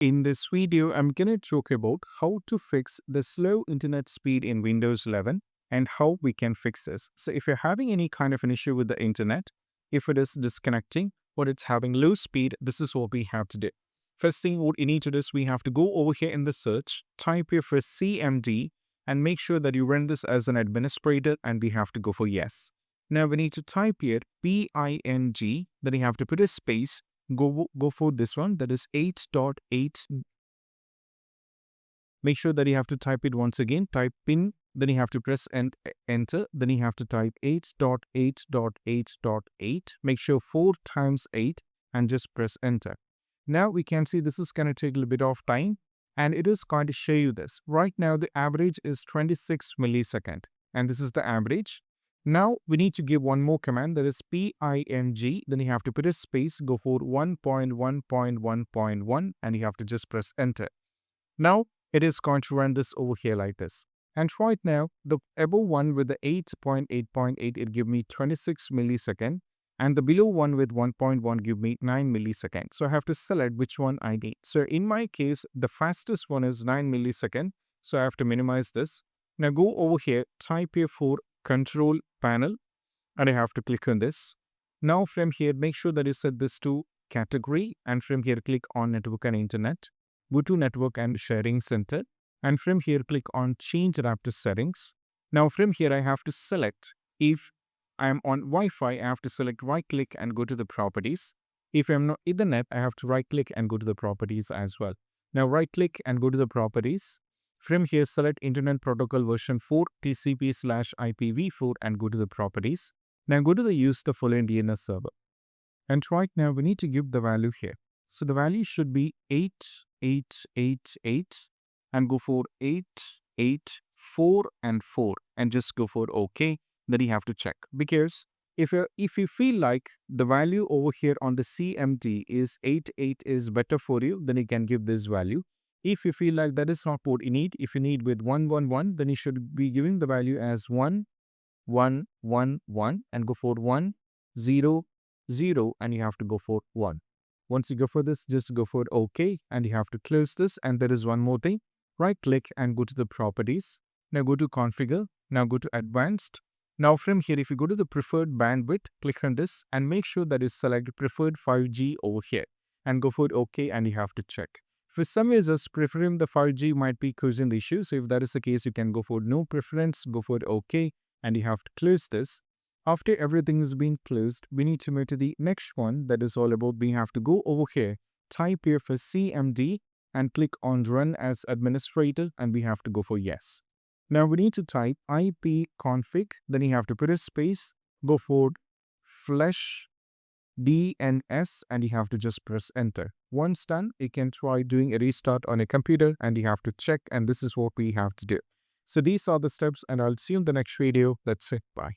In this video, I'm going to talk about how to fix the slow internet speed in Windows 11 and how we can fix this. So if you're having any kind of an issue with the internet, if it is disconnecting or it's having low speed, this is what we have to do. First thing what you need to do is we have to go over here in the search, type here for CMD and make sure that you run this as an administrator and we have to go for yes. Now we need to type here PING, then you have to put a space. Go for this one, that is 8.8. Make sure that you have to type it once again. Type pin, then you have to press and enter. Then you have to type 8.8.8.8. Make sure 4 times 8 and just press enter. Now we can see this is going to take a little bit of time and it is going to show you this. Right now the average is 26 millisecond and this is the average. Now we need to give one more command, that is PING, then you have to put a space, go for 1.1.1.1 and you have to just press enter. Now it is going to run this over here like this. And right now the above one with the 8.8.8 it give me 26 millisecond and the below one with 1.1 give me 9 millisecond. So I have to select which one I need. So in my case the fastest one is 9 millisecond. So I have to minimize this. Now go over here, type here for control panel and I have to click on this. Now from here, make sure that you set this to category and from here click on network and internet. Go to network and sharing center and from here click on change adapter settings. Now from here I have to select, if I am on Wi-Fi, I have to select right click and go to the properties. If I am not Ethernet, I have to right click and go to the properties as well. Now right click and go to the properties. From here, select Internet Protocol version 4 TCP/IPv4 and go to the properties. Now go to the use the following DNS server. And right now we need to give the value here. So the value should be 8888 and go for 884 and 4 and just go for OK. Then you have to check, because if you feel like the value over here on the CMD is 88 is better for you, then you can give this value. If you feel like that is not what you need, if you need with 111, then you should be giving the value as 1111 and go for 100 and you have to go for 1. Once you go for this, just go for OK and you have to close this. And there is one more thing. Right click and go to the properties. Now go to configure. Now go to advanced. Now from here, if you go to the preferred bandwidth, click on this and make sure that you select preferred 5G over here and go for OK and you have to check. For some users, preferring the 5G might be causing the issue. So if that is the case, you can go for no preference, go for OK, and you have to close this. After everything has been closed, we need to move to the next one. That is all about, we have to go over here, type here for CMD and click on run as administrator and we have to go for yes. Now we need to type ipconfig, then you have to put a space, go for flash DNS and you have to just press enter. Once done, you can try doing a restart on a computer and you have to check, and this is what we have to do. So these are the steps and I'll see you in the next video. That's it. Bye.